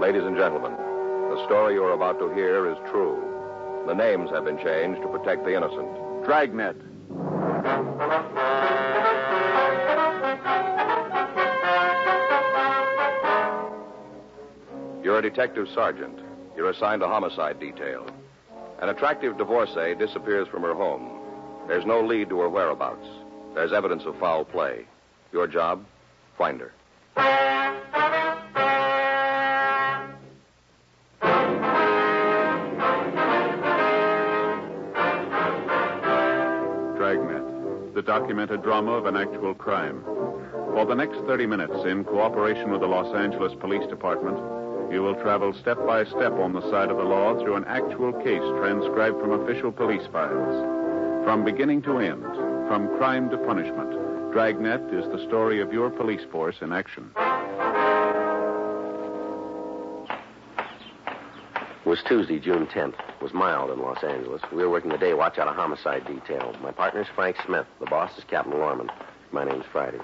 Ladies and gentlemen, the story you're about to hear is true. The names have been changed to protect the innocent. Dragnet. You're a detective sergeant. You're assigned a homicide detail. An attractive divorcee disappears from her home. There's no lead to her whereabouts. There's evidence of foul play. Your job? Find her. Dragnet, the documented drama of an actual crime. For the next 30 minutes, in cooperation with the Los Angeles Police Department, you will travel step by step on the side of the law through an actual case transcribed from official police files. From beginning to end, from crime to punishment, Dragnet is the story of your police force in action. It was Tuesday, June 10th. It was mild in Los Angeles. We were working the day watch out of homicide detail. My partner's Frank Smith. The boss is Captain Lorman. My name's Friday.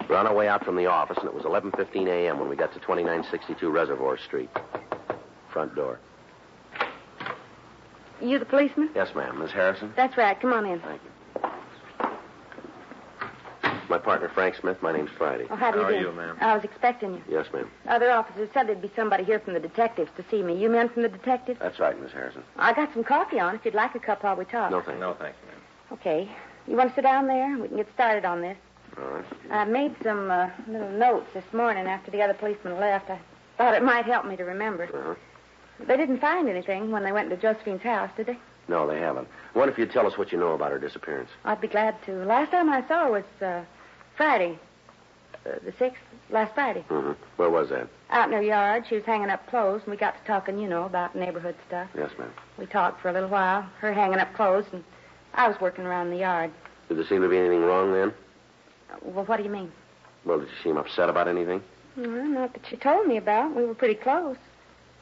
We're on our way out from the office, and it was 11:15 a.m. when we got to 2962 Reservoir Street. Front door. You the policeman? Yes, ma'am. Miss Harrison? That's right. Come on in. Thank you. My partner, Frank Smith. My name's Friday. Oh, how do you do? How are you, ma'am? I was expecting you. Yes, ma'am. Other officers said there'd be somebody here from the detectives to see me. You men from the detectives? That's right, Miss Harrison. I got some coffee on if you'd like a cup while we talk. No, thank you. No, thank you, ma'am. Okay. You want to sit down there? We can get started on this. All right. I made some little notes this morning after the other policeman left. I thought it might help me to remember. Uh-huh. They didn't find anything when they went to Josephine's house, did they? No, they haven't. I wonder if you'd tell us what you know about her disappearance. I'd be glad to. Last time I saw her was Friday. The 6th, last Friday. Mm-hmm. Where was that? Out in her yard. She was hanging up clothes, and we got to talking, about neighborhood stuff. Yes, ma'am. We talked for a little while, her hanging up clothes, and I was working around the yard. Did there seem to be anything wrong then? Well, what do you mean? Well, did she seem upset about anything? Well, not that she told me about. We were pretty close.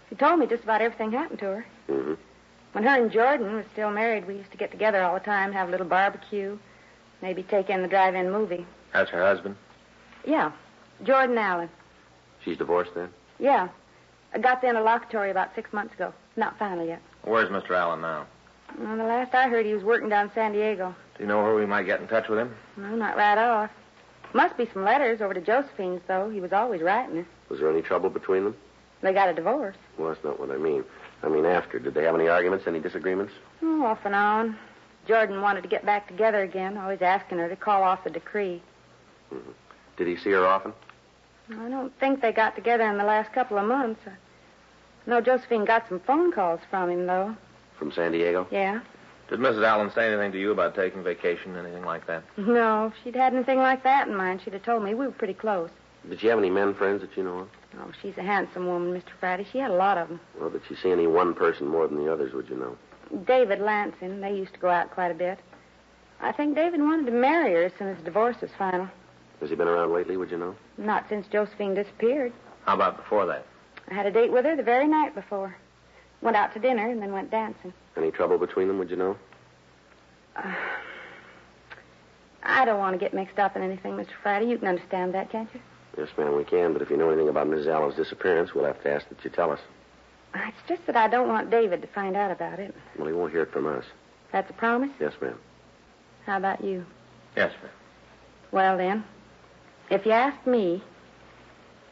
She told me just about everything happened to her. Mm-hmm. When her and Jordan were still married, we used to get together all the time, have a little barbecue, maybe take in the drive-in movie. That's her husband? Yeah, Jordan Allen. She's divorced then? Yeah. I got the interlocutory about 6 months ago. Not final yet. Where's Mr. Allen now? Well, the last I heard, he was working down San Diego. Do you know where we might get in touch with him? No, not right off. Must be some letters over to Josephine's, though. He was always writing her. Was there any trouble between them? They got a divorce. Well, that's not what I mean. I mean after. Did they have any arguments, any disagreements? Oh, off and on. Jordan wanted to get back together again, always asking her to call off the decree. Mm-hmm. Did he see her often? I don't think they got together in the last couple of months. I know Josephine got some phone calls from him, though. From San Diego? Yeah. Did Mrs. Allen say anything to you about taking vacation, anything like that? No, if she'd had anything like that in mind, she'd have told me. We were pretty close. Did she have any men friends that you know of? Oh, she's a handsome woman, Mr. Friday. She had a lot of them. Well, did she see any one person more than the others, would you know? David Lansing. They used to go out quite a bit. I think David wanted to marry her as soon as the divorce was final. Has he been around lately, would you know? Not since Josephine disappeared. How about before that? I had a date with her the very night before. Went out to dinner and then went dancing. Any trouble between them, would you know? I don't want to get mixed up in anything, Mr. Friday. You can understand that, can't you? Yes, ma'am, we can. But if you know anything about Mrs. Allen's disappearance, we'll have to ask that you tell us. It's just that I don't want David to find out about it. Well, he won't hear it from us. That's a promise? Yes, ma'am. How about you? Yes, ma'am. Well, then, if you ask me,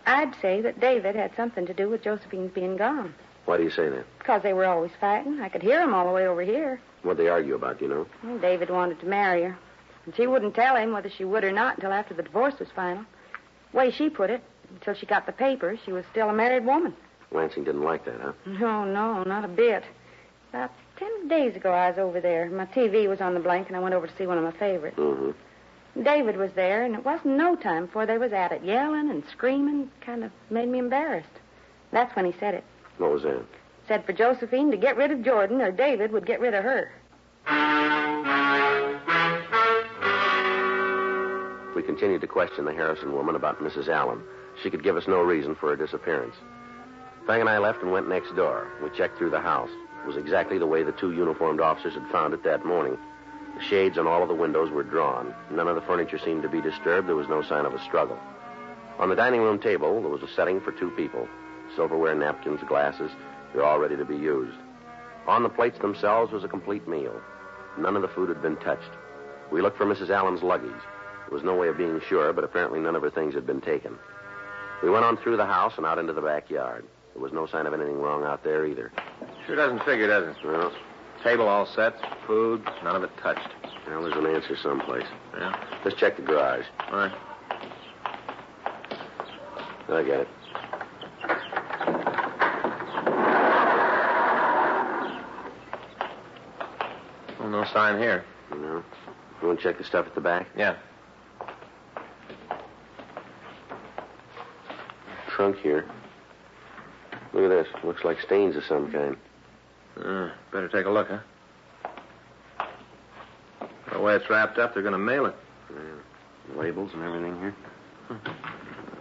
I'd say that David had something to do with Josephine's being gone. Why do you say that? Because they were always fighting. I could hear them all the way over here. What'd they argue about, do you know? Well, David wanted to marry her. And she wouldn't tell him whether she would or not until after the divorce was final. The way she put it, until she got the papers, she was still a married woman. Lansing didn't like that, huh? No, not a bit. About 10 days ago, I was over there. My TV was on the blink, and I went over to see one of my favorites. Mm-hmm. David was there, and it wasn't no time before they was at it, yelling and screaming. Kind of made me embarrassed. That's when he said it. What was that? Said for Josephine to get rid of Jordan, or David would get rid of her. We continued to question the Harrison woman about Mrs. Allen. She could give us no reason for her disappearance. Frank and I left and went next door. We checked through the house. It was exactly the way the two uniformed officers had found it that morning. The shades on all of the windows were drawn. None of the furniture seemed to be disturbed. There was no sign of a struggle. On the dining room table, there was a setting for two people. silverware, napkins, glasses. They're all ready to be used. On the plates themselves was a complete meal. None of the food had been touched. We looked for Mrs. Allen's luggage. There was no way of being sure, but apparently none of her things had been taken. We went on through the house and out into the backyard. There was no sign of anything wrong out there either. Sure doesn't figure, does it? Well, Table all set, food, none of it touched. well, there's an answer someplace. Yeah? Let's check the garage. All right. I got it. Well, no sign here. No. You want to check the stuff at the back? Yeah. Trunk here. Look at this. Looks like stains of some kind. Better take a look, huh? The way it's wrapped up, they're going to mail it. Yeah. Labels and everything here.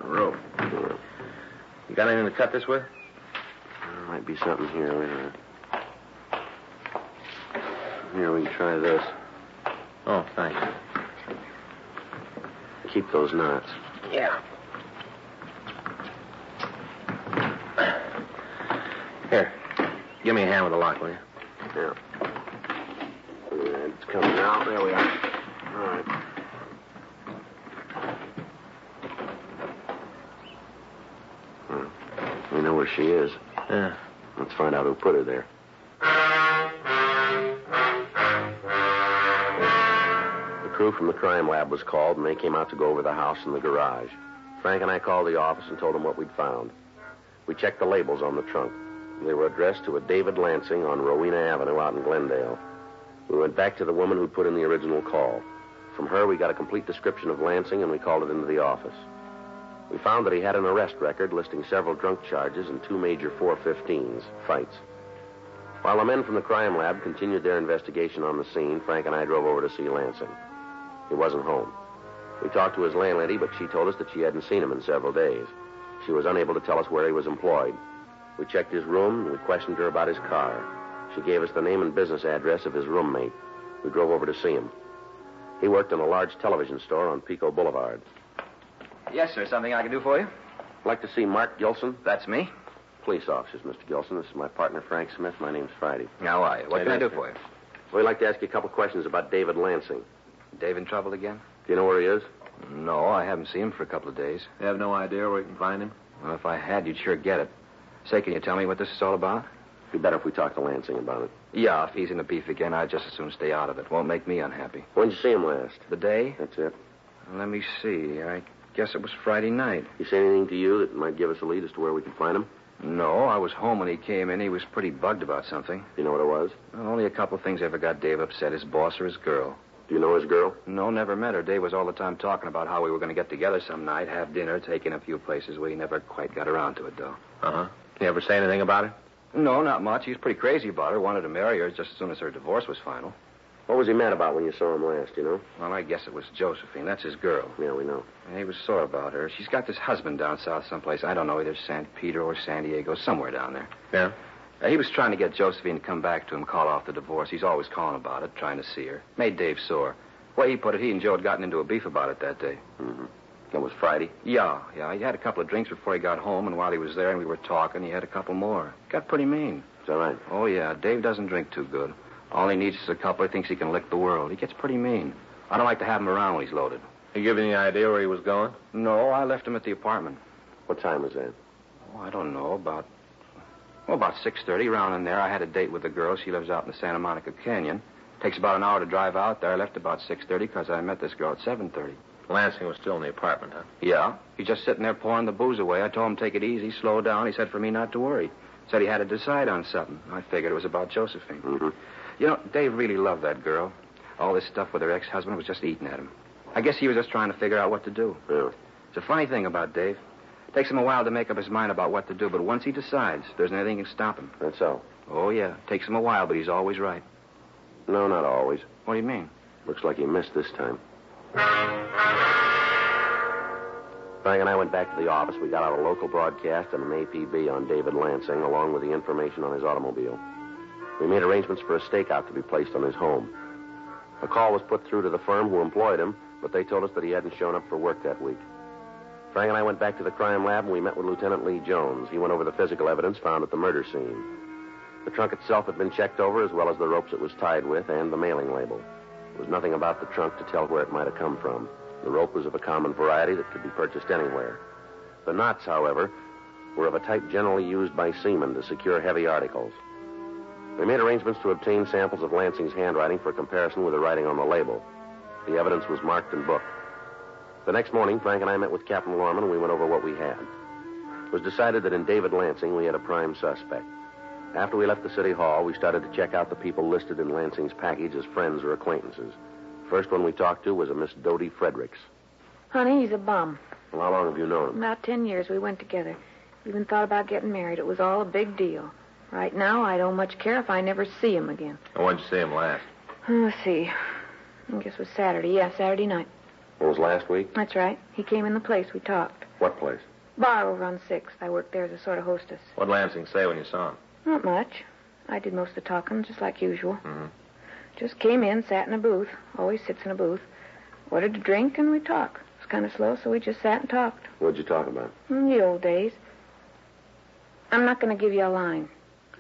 A rope. Yeah. You got anything to cut this with? There might be something here. Wait a minute. Here, we can try this. Oh, thanks. Keep those knots. Yeah. Here. Give me a hand with the lock, will you? Yeah. Look at that. It's coming out. There we are. All right. We know where she is. Yeah. Let's find out who put her there. The crew from the crime lab was called, and they came out to go over the house and the garage. Frank and I called the office and told them what we'd found. We checked the labels on the trunk. They were addressed to a David Lansing on Rowena Avenue out in Glendale. We went back to the woman who'd put in the original call. From her, we got a complete description of Lansing, and we called it into the office. We found that he had an arrest record listing several drunk charges and 2 major 415s, fights. While the men from the crime lab continued their investigation on the scene, Frank and I drove over to see Lansing. He wasn't home. We talked to his landlady, but she told us that she hadn't seen him in several days. She was unable to tell us where he was employed. We checked his room, and we questioned her about his car. She gave us the name and business address of his roommate. We drove over to see him. He worked in a large television store on Pico Boulevard. Yes, sir. Something I can do for you? I'd like to see Mark Gilson. That's me. Police officers, Mr. Gilson. This is my partner, Frank Smith. My name's Friday. How are you? What can I do for you? We'd like to ask you a couple questions about David Lansing. Dave in trouble again? Do you know where he is? No, I haven't seen him for a couple of days. You have no idea where you can find him? Well, if I had, you'd sure get it. Say, can you tell me what this is all about? It'd be better if we talked to Lansing about it. Yeah, if he's in the beef again, I'd just as soon stay out of it. Won't make me unhappy. When'd you see him last? The day? That's it. Let me see. I guess it was Friday night. He say anything to you that might give us a lead as to where we can find him? No, I was home when he came in. He was pretty bugged about something. Do you know what it was? Well, only a couple of things ever got Dave upset, his boss or his girl. Do you know his girl? No, never met her. Dave was all the time talking about how we were going to get together some night, have dinner, take in a few places. We never quite got around to it, though. Uh-huh. You ever say anything about it? No, not much. He was pretty crazy about her, wanted to marry her just as soon as her divorce was final. What was he mad about when you saw him last, you know? Well, I guess it was Josephine. That's his girl. Yeah, we know. And he was sore about her. She's got this husband down south someplace. I don't know, either San Pedro or San Diego, somewhere down there. Yeah? He was trying to get Josephine to come back to him, call off the divorce. He's always calling about it, trying to see her. Made Dave sore. The way he put it, he and Joe had gotten into a beef about it that day. Mm-hmm. That was Friday? Yeah. He had a couple of drinks before he got home, and while he was there and we were talking, he had a couple more. Got pretty mean. Is that right? Oh, yeah. Dave doesn't drink too good. All he needs is a couple. He thinks he can lick the world. He gets pretty mean. I don't like to have him around when he's loaded. You give any idea where he was going? No, I left him at the apartment. What time was that? Oh, I don't know. About 6:30, around in there. I had a date with a girl. She lives out in the Santa Monica Canyon. Takes about an hour to drive out there. I left about 6:30 because I met this girl at 7:30. Lansing was still in the apartment, huh? Yeah. He's just sitting there pouring the booze away. I told him take it easy, slow down. He said for me not to worry. Said he had to decide on something. I figured it was about Josephine. Mm-hmm. You know, Dave really loved that girl. All this stuff with her ex-husband was just eating at him. I guess he was just trying to figure out what to do. Yeah. It's a funny thing about Dave. Takes him a while to make up his mind about what to do, but once he decides, there's nothing that can stop him. That's so. Oh, yeah. Takes him a while, but he's always right. No, not always. What do you mean? Looks like he missed this time. Frank and I went back to the office. We got out a local broadcast and an APB on David Lansing, along with the information on his automobile. We made arrangements for a stakeout to be placed on his home. A call was put through to the firm who employed him, but they told us that he hadn't shown up for work that week. Frank and I went back to the crime lab, and we met with Lieutenant Lee Jones. He went over the physical evidence found at the murder scene. The trunk itself had been checked over, as well as the ropes it was tied with and the mailing label. There was nothing about the trunk to tell where it might have come from. The rope was of a common variety that could be purchased anywhere. The knots, however, were of a type generally used by seamen to secure heavy articles. We made arrangements to obtain samples of Lansing's handwriting for comparison with the writing on the label. The evidence was marked and booked. The next morning, Frank and I met with Captain Lorman, and we went over what we had. It was decided that in David Lansing, we had a prime suspect. After we left the city hall, we started to check out the people listed in Lansing's package as friends or acquaintances. The first one we talked to was a Miss Dodie Fredericks. Honey, he's a bum. Well, how long have you known him? About 10 years we went together. Even thought about getting married. It was all a big deal. Right now, I don't much care if I never see him again. And when'd you see him last? Let's see. I guess it was Saturday. Yeah, Saturday night. It was last week? That's right. He came in the place. We talked. What place? Bar over on 6th. I worked there as a sort of hostess. What'd Lansing say when you saw him? Not much. I did most of the talking, just like usual. Mm-hmm. Just came in, sat in a booth. Always sits in a booth. Ordered a drink, and we talked. It was kind of slow, so we just sat and talked. What'd you talk about? The old days. I'm not going to give you a line.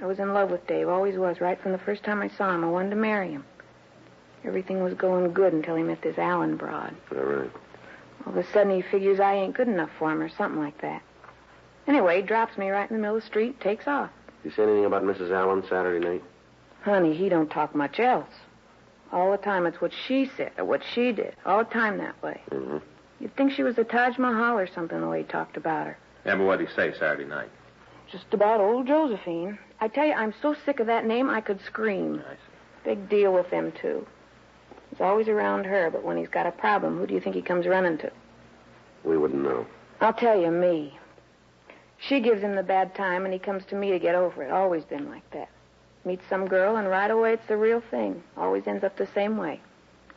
I was in love with Dave. Always was. Right from the first time I saw him, I wanted to marry him. Everything was going good until he met this Allen broad. All right. All of a sudden, he figures I ain't good enough for him or something like that. Anyway, he drops me right in the middle of the street, takes off. You say anything about Mrs. Allen Saturday night? Honey, he don't talk much else. All the time it's what she said or what she did. All the time that way. Mm-hmm. You'd think she was the Taj Mahal or something the way he talked about her. Yeah, but what'd he say Saturday night? Just about old Josephine. I tell you, I'm so sick of that name I could scream. I see. Big deal with them, too. He's always around her, but when he's got a problem, who do you think he comes running to? We wouldn't know. I'll tell you, me. She gives him the bad time, and he comes to me to get over it. Always been like that. Meets some girl, and right away it's the real thing. Always ends up the same way.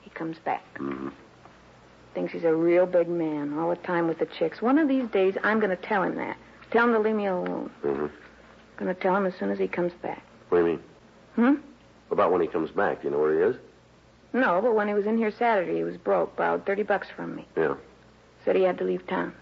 He comes back. Mm-hmm. Thinks he's a real big man all the time with the chicks. One of these days, I'm going to tell him that. Tell him to leave me alone. Mm-hmm. Going to tell him as soon as he comes back. What do you mean? Hmm? About when he comes back. Do you know where he is? No, but when he was in here Saturday, he was broke. Borrowed $30 from me. Yeah. Said he had to leave town.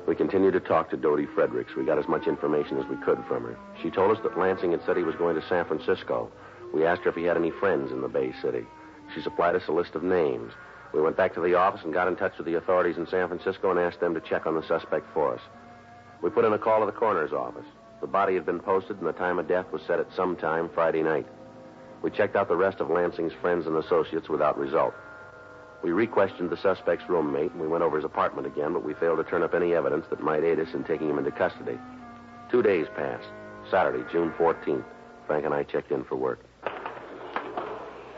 We continued to talk to Dodie Fredericks. We got as much information as we could from her. She told us that Lansing had said he was going to San Francisco. We asked her if he had any friends in the Bay City. She supplied us a list of names. We went back to the office and got in touch with the authorities in San Francisco and asked them to check on the suspect for us. We put in a call to the coroner's office. The body had been posted and the time of death was set at some time Friday night. We checked out the rest of Lansing's friends and associates without result. We re-questioned the suspect's roommate, and we went over his apartment again, but we failed to turn up any evidence that might aid us in taking him into custody. 2 days passed. Saturday, June 14th. Frank and I checked in for work.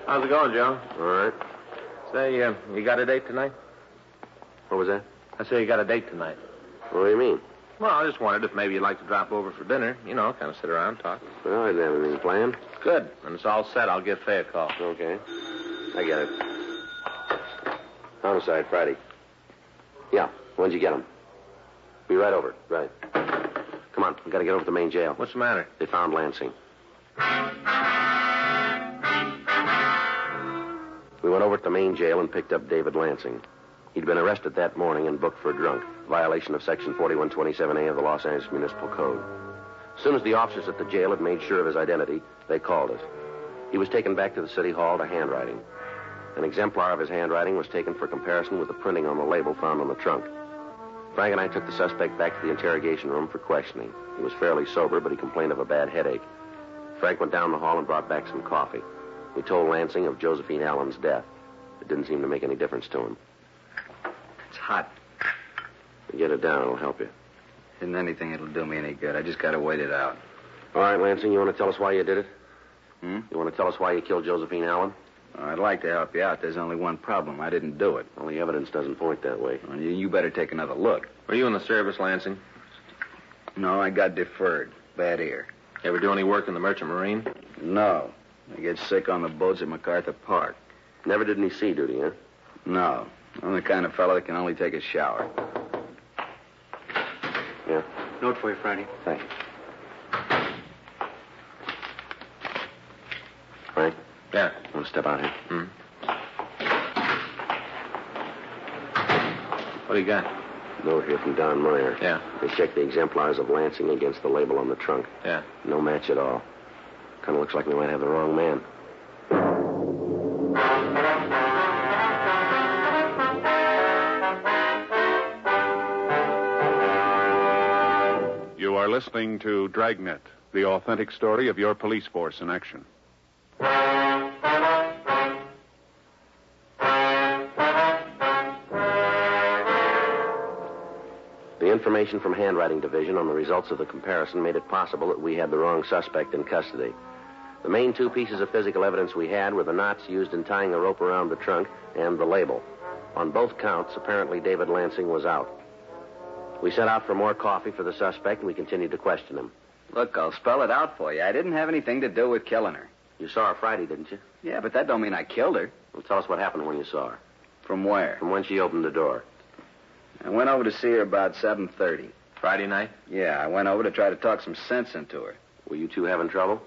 How's it going, Joe? All right. Say, you got a date tonight? What was that? I say you got a date tonight. What do you mean? Well, I just wondered if maybe you'd like to drop over for dinner. You know, kind of sit around, talk. Well, I didn't have anything planned. Good. When it's all set, I'll give Faye a call. Okay. I get it. Homicide, Friday. Yeah. When'd you get him? Be right over. Right. Come on. We got to get over to the main jail. What's the matter? They found Lansing. We went over to the main jail and picked up David Lansing. He'd been arrested that morning and booked for drunk, violation of Section 4127A of the Los Angeles Municipal Code. As soon as the officers at the jail had made sure of his identity, they called us. He was taken back to the city hall to handwriting. An exemplar of his handwriting was taken for comparison with the printing on the label found on the trunk. Frank and I took the suspect back to the interrogation room for questioning. He was fairly sober, but he complained of a bad headache. Frank went down the hall and brought back some coffee. We told Lansing of Josephine Allen's death. It didn't seem to make any difference to him. It's hot. Get it down. It'll help you. Isn't anything that'll do me any good. I just got to wait it out. All right, Lansing, you want to tell us why you did it? Hmm? You want to tell us why you killed Josephine Allen? I'd like to help you out. There's only one problem. I didn't do it. Well, the evidence doesn't point that way. Well, you better take another look. Were you in the service, Lansing? No, I got deferred. Bad ear. You ever do any work in the Merchant Marine? No. I get sick on the boats at MacArthur Park. Never did any sea duty, huh? No. I'm the kind of fellow that can only take a shower. Yeah. Note for you, Friday. Thanks. Frank? Yeah. Want to step out here? Hmm. What do you got? Note here from Don Meyer. Yeah. They checked the exemplars of Lansing against the label on the trunk. Yeah. No match at all. Kind of looks like we might have the wrong man. You are listening to Dragnet, the authentic story of your police force in action. The information from Handwriting Division on the results of the comparison made it possible that we had the wrong suspect in custody. The main two pieces of physical evidence we had were the knots used in tying the rope around the trunk and the label. On both counts, apparently David Lansing was out. We set out for more coffee for the suspect, and we continued to question him. Look, I'll spell it out for you. I didn't have anything to do with killing her. You saw her Friday, didn't you? Yeah, but that don't mean I killed her. Well, tell us what happened when you saw her. From where? From when she opened the door. I went over to see her about 7:30. Friday night? Yeah, I went over to try to talk some sense into her. Were you two having trouble?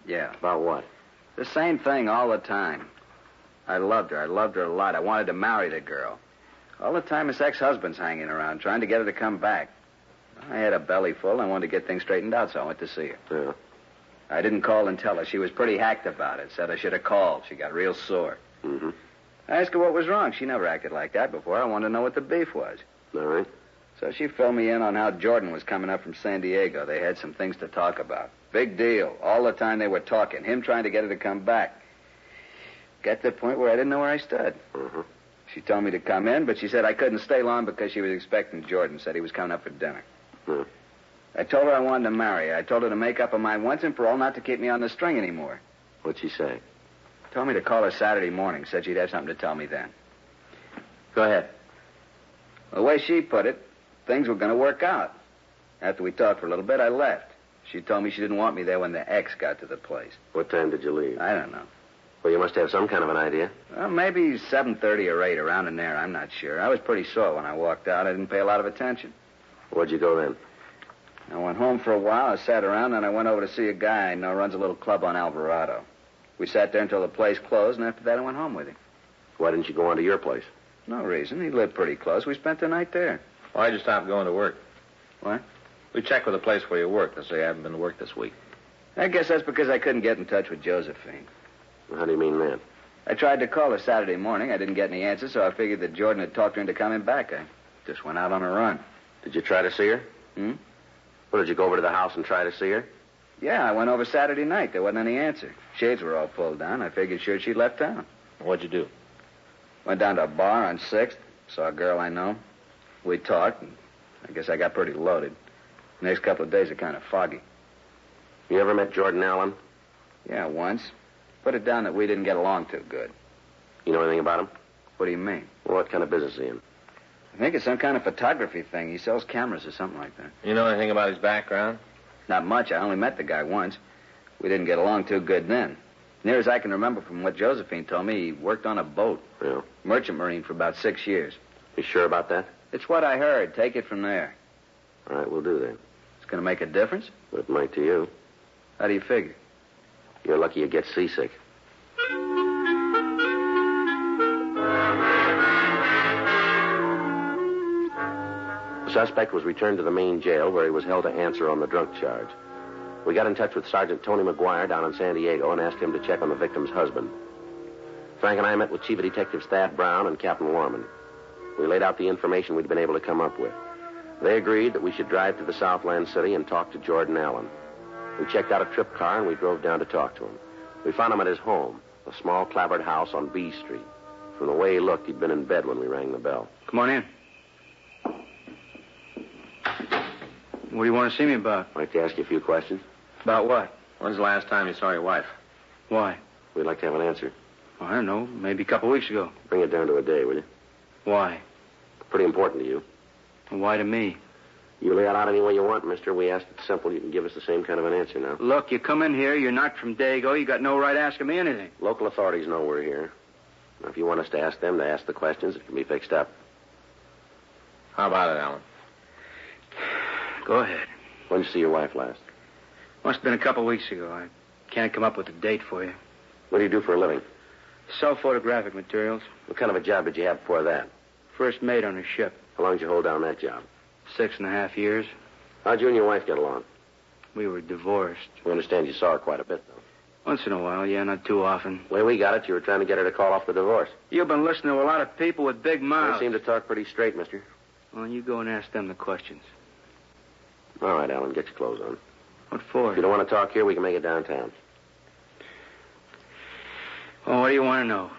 Yeah. About what? The same thing all the time. I loved her. I loved her a lot. I wanted to marry the girl. All the time, his ex-husband's hanging around, trying to get her to come back. I had a belly full. I wanted to get things straightened out, so I went to see her. Yeah. I didn't call and tell her. She was pretty hacked about it. Said I should have called. She got real sore. Mm-hmm. I asked her what was wrong. She never acted like that before. I wanted to know what the beef was. All right. So she filled me in on how Jordan was coming up from San Diego. They had some things to talk about. Big deal. All the time they were talking. Him trying to get her to come back. Got to the point where I didn't know where I stood. Mm-hmm. She told me to come in, but she said I couldn't stay long because she was expecting Jordan. Said he was coming up for dinner. Hmm. I told her I wanted to marry her. I told her to make up her mind once and for all not to keep me on the string anymore. What'd she say? Told me to call her Saturday morning. Said she'd have something to tell me then. Go ahead. The way she put it, things were going to work out. After we talked for a little bit, I left. She told me she didn't want me there when the ex got to the place. What time did you leave? I don't know. Well, you must have some kind of an idea. Well, maybe 7:30 or 8, around in there. I'm not sure. I was pretty sore when I walked out. I didn't pay a lot of attention. Where'd you go then? I went home for a while. I sat around, and I went over to see a guy I know runs a little club on Alvarado. We sat there until the place closed, and after that I went home with him. Why didn't you go on to your place? No reason. He lived pretty close. We spent the night there. Why'd you stop going to work? What? We checked with the place where you work. They say you haven't been to work this week. I guess that's because I couldn't get in touch with Josephine. How do you mean that? I tried to call her Saturday morning. I didn't get any answer, so I figured that Jordan had talked her into coming back. I just went out on a run. Did you try to see her? Hmm? Well, did you go over to the house and try to see her? Yeah, I went over Saturday night. There wasn't any answer. Shades were all pulled down. I figured sure she'd left town. What'd you do? Went down to a bar on 6th. Saw a girl I know. We talked, and I guess I got pretty loaded. The next couple of days are kind of foggy. You ever met Jordan Allen? Yeah, once. Put it down that we didn't get along too good. You know anything about him? What do you mean? Well, what kind of business is he in? I think it's some kind of photography thing. He sells cameras or something like that. You know anything about his background? Not much. I only met the guy once. We didn't get along too good then. Near as I can remember from what Josephine told me, he worked on a boat. Yeah. Merchant marine for about 6 years. You sure about that? It's what I heard. Take it from there. All right, we'll do that. It's going to make a difference? But it might to you. How do you figure? You're lucky you get seasick. The suspect was returned to the main jail where he was held to answer on the drunk charge. We got in touch with Sergeant Tony McGuire down in San Diego and asked him to check on the victim's husband. Frank and I met with Chief of Detectives Thad Brown and Captain Warman. We laid out the information we'd been able to come up with. They agreed that we should drive to the Southland City and talk to Jordan Allen. We checked out a trip car and we drove down to talk to him. We found him at his home, a small clapboard house on B Street. From the way he looked, he'd been in bed when we rang the bell. Come on in. What do you want to see me about? I'd like to ask you a few questions. About what? When's the last time you saw your wife? Why? We'd like to have an answer. Well, I don't know. Maybe a couple weeks ago. Bring it down to a day, will you? Why? Pretty important to you. Why to me? You lay it out any way you want, mister. We asked it simple. You can give us the same kind of an answer now. Look, you come in here. You're not from Dago. You got no right asking me anything. Local authorities know we're here. Now, if you want us to ask them to ask the questions, it can be fixed up. How about it, Alan? Go ahead. When did you see your wife last? Must have been a couple weeks ago. I can't come up with a date for you. What do you do for a living? Sell photographic materials. What kind of a job did you have before that? First mate on a ship. How long did you hold down that job? 6.5 years. How'd you and your wife get along? We were divorced. We understand you saw her quite a bit, though. Once in a while, yeah, not too often. The way we got it, you were trying to get her to call off the divorce. You've been listening to a lot of people with big mouths. They seem to talk pretty straight, mister. Well, you go and ask them the questions. All right, Alan, get your clothes on. What for? If you don't want to talk here, we can make it downtown. Well, what do you want to know?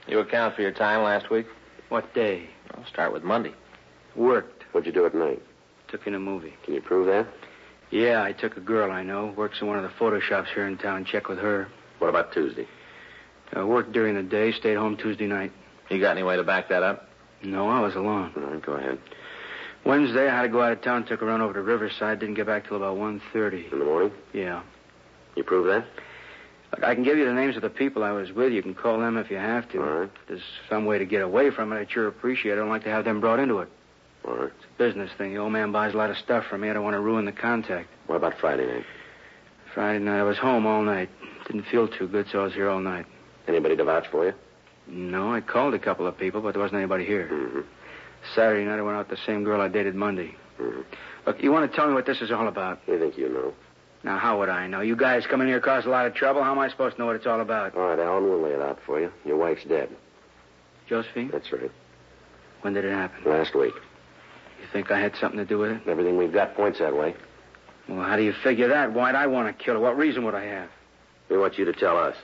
You account for your time last week? What day? I'll start with Monday. Worked. What'd you do at night? Took in a movie. Can you prove that? Yeah, I took a girl I know. Works in one of the photo shops here in town. Check with her. What about Tuesday? Worked during the day. Stayed home Tuesday night. You got any way to back that up? No, I was alone. All right, go ahead. Wednesday, I had to go out of town. Took a run over to Riverside. Didn't get back till about 1:30. In the morning? Yeah. You prove that? Look, I can give you the names of the people I was with. You can call them if you have to. All right. If there's some way to get away from it, I'd sure appreciate it. I don't like to have them brought into it. All right. It's a business thing. The old man buys a lot of stuff from me. I don't want to ruin the contact. What about Friday night? Friday night, I was home all night. Didn't feel too good, so I was here all night. Anybody to vouch for you? No, I called a couple of people, but there wasn't anybody here. Mm-hmm. Saturday night, I went out with the same girl I dated Monday. Mm-hmm. Look, you want to tell me what this is all about? You think you know? Now, how would I know? You guys come in here cause a lot of trouble. How am I supposed to know what it's all about? All right, Alan, we'll lay it out for you. Your wife's dead. Josephine? That's right. When did it happen? Last week. You think I had something to do with it? Everything we've got points that way. Well, how do you figure that? Why'd I want to kill her? What reason would I have? We want you to tell us.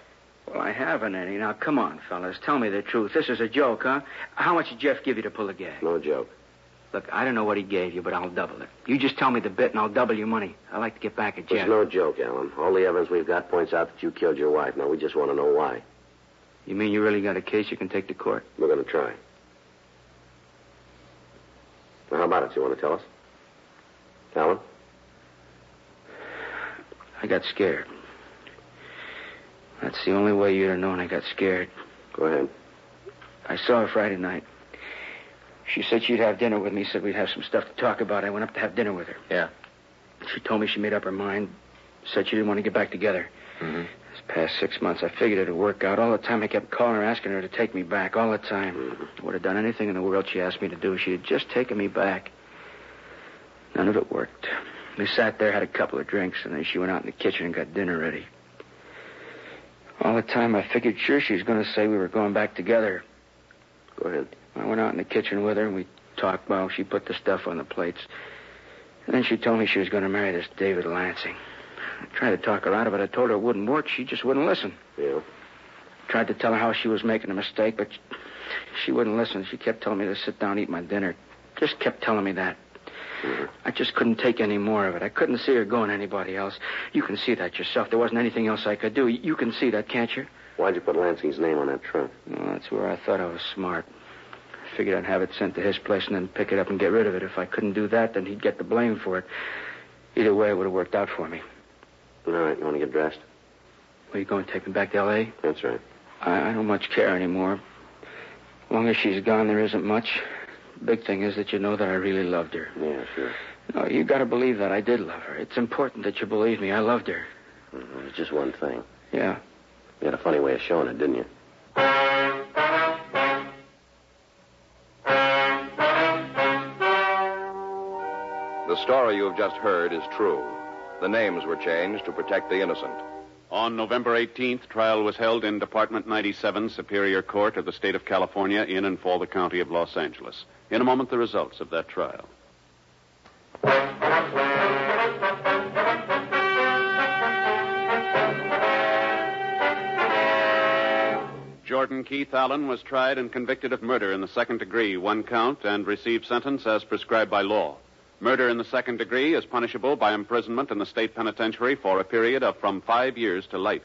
Well, I haven't any. Now, come on, fellas. Tell me the truth. This is a joke, huh? How much did Jeff give you to pull the gag? No joke. Look, I don't know what he gave you, but I'll double it. You just tell me the bit, and I'll double your money. I like to get back at Jeff. It's no joke, Alan. All the evidence we've got points out that you killed your wife. Now, we just want to know why. You mean you really got a case you can take to court? We're going to try. Now, how about it? You want to tell us? Alan? I got scared. That's the only way you'd have known I got scared. Go ahead. I saw her Friday night. She said she'd have dinner with me, said we'd have some stuff to talk about. I went up to have dinner with her. Yeah. She told me she made up her mind, said she didn't want to get back together. Mm-hmm. This past 6 months, I figured it'd work out. All the time I kept calling her, asking her to take me back. All the time. Mm-hmm. I would have done anything in the world she asked me to do. She had just taken me back. None of it worked. We sat there, had a couple of drinks, and then she went out in the kitchen and got dinner ready. All the time, I figured sure she was going to say we were going back together. Go ahead. I went out in the kitchen with her, and we talked while she put the stuff on the plates. And then she told me she was going to marry this David Lansing. I tried to talk her out of it. I told her it wouldn't work. She just wouldn't listen. Yeah? Tried to tell her how she was making a mistake, but she wouldn't listen. She kept telling me to sit down and eat my dinner. Just kept telling me that. Mm-hmm. I just couldn't take any more of it. I couldn't see her going anybody else. You can see that yourself. There wasn't anything else I could do. You can see that, can't you? Why'd you put Lansing's name on that trunk? Well, that's where I thought I was smart. I figured I'd have it sent to his place and then pick it up and get rid of it. If I couldn't do that, then he'd get the blame for it. Either way, it would have worked out for me. All right, you want to get dressed? Were you going to take me back to L.A.? That's right. I don't much care anymore. As long as she's gone, there isn't much. The big thing is that you know that I really loved her. Yeah, sure. No, you got to believe that I did love her. It's important that you believe me. I loved her. Mm-hmm. It's just one thing. Yeah. You had a funny way of showing it, didn't you? The story you have just heard is true. The names were changed to protect the innocent. On November 18th, trial was held in Department 97, Superior Court of the State of California, in and for the County of Los Angeles. In a moment, the results of that trial. Jordan Keith Allen was tried and convicted of murder in the second degree, one count, and received sentence as prescribed by law. Murder in the second degree is punishable by imprisonment in the state penitentiary for a period of from 5 years to life.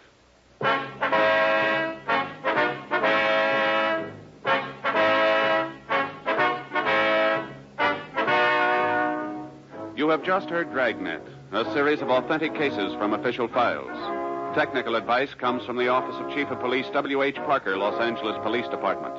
You have just heard Dragnet, a series of authentic cases from official files. Technical advice comes from the Office of Chief of Police W.H. Parker, Los Angeles Police Department.